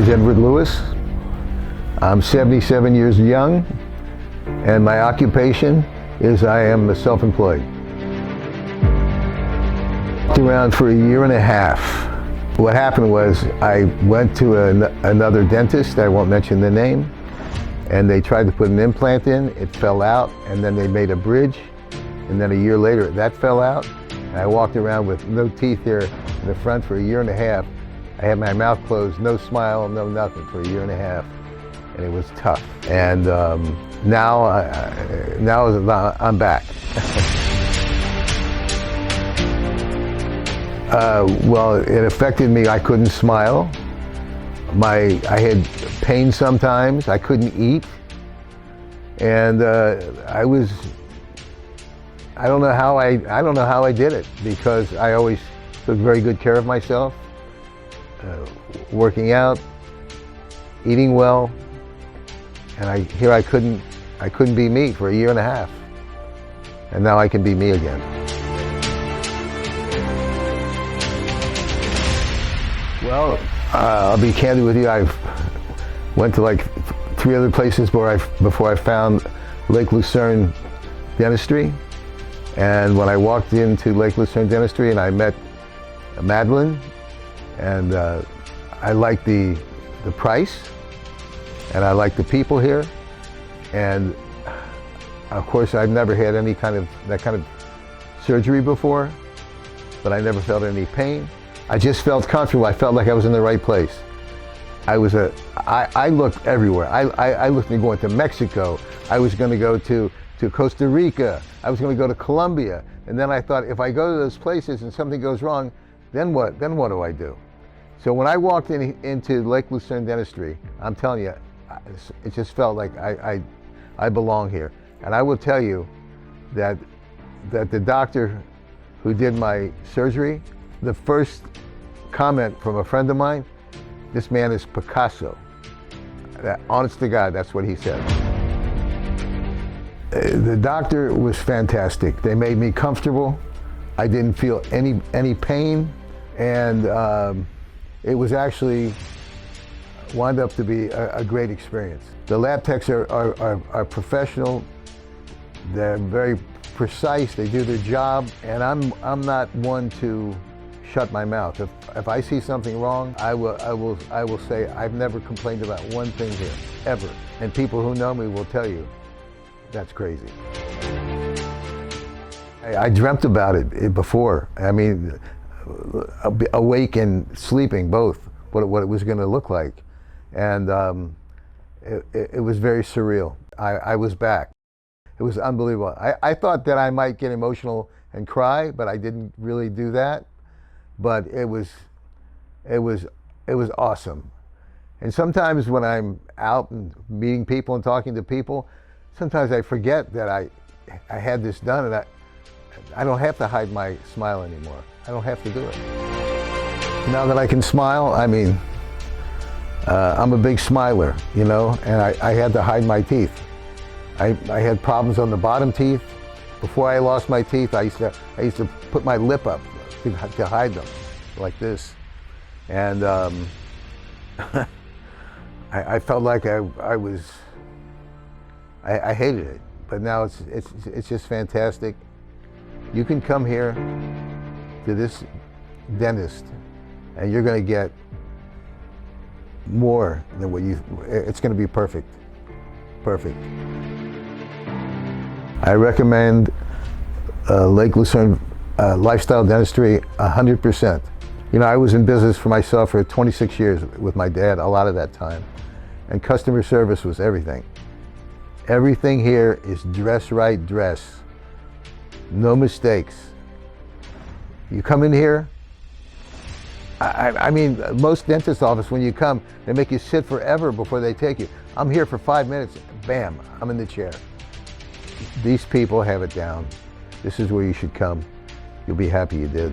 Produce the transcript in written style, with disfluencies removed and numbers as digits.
is Edward Lewis. I'm 77 years young, and my occupation is I am self-employed. Walked around for a year and a half. What happened was I went to another dentist, I won't mention the name, and they tried to put an implant in, it fell out, and then they made a bridge, and then a year later that fell out. And I walked around with no teeth here in the front for a year and a half. I had my mouth closed, no smile, no nothing for a year and a half, and it was tough. And now I'm back. Well, it affected me. I couldn't smile. I had pain sometimes. I couldn't eat, and I don't know how I did it, because I always took very good care of myself. Working out, eating well, and I couldn't be me for a year and a half, and now I can be me again. Well, I'll be candid with you. I've went to like 3 other places before I found Lake Lucerne Dentistry, and when I walked into Lake Lucerne Dentistry and I met Madeline, and I like the price, and I like the people here, and of course I've never had any that kind of surgery before, but I never felt any pain. I just felt comfortable. I felt like I was in the right place. I looked everywhere. I looked at going to Mexico. I was going to go to Costa Rica. I was going to go to Colombia, and then I thought, if I go to those places and something goes wrong, then what do I do? So when I walked into Lake Lucerne Dentistry, I'm telling you, it just felt like I belong here. And I will tell you that the doctor who did my surgery, the first comment from a friend of mine, this man is Picasso. Honest to God, that's what he said. The doctor was fantastic. They made me comfortable. I didn't feel any pain. And it was actually wound up to be a great experience. The lab techs are professional. They're very precise. They do their job, and I'm not one to shut my mouth. If I see something wrong, I will say I've never complained about one thing here ever. And people who know me will tell you that's crazy. I dreamt about it before. I mean, awake and sleeping, both, what it was going to look like, and it was very surreal. I was back. It was unbelievable. I thought that I might get emotional and cry, but I didn't really do that. But it was awesome. And sometimes when I'm out and meeting people and talking to people, sometimes I forget that I had this done, and I don't have to hide my smile anymore. I don't have to do it. Now that I can smile, I mean, I'm a big smiler, you know, and I had to hide my teeth. I had problems on the bottom teeth. Before I lost my teeth, I used to put my lip up to hide them, like this. And I felt like I hated it, but now it's just fantastic. You can come here to this dentist, and you're going to get more than what it's going to be perfect. Perfect. I recommend Lake Lucerne Lifestyle Dentistry 100%. You know, I was in business for myself for 26 years with my dad, a lot of that time, and customer service was everything. Everything here is dress right, dress. No mistakes. You come in here, I mean, most dentist office, when you come, they make you sit forever before they take you. I'm here for 5 minutes, bam, I'm in the chair. These people have it down. This is where you should come. You'll be happy you did.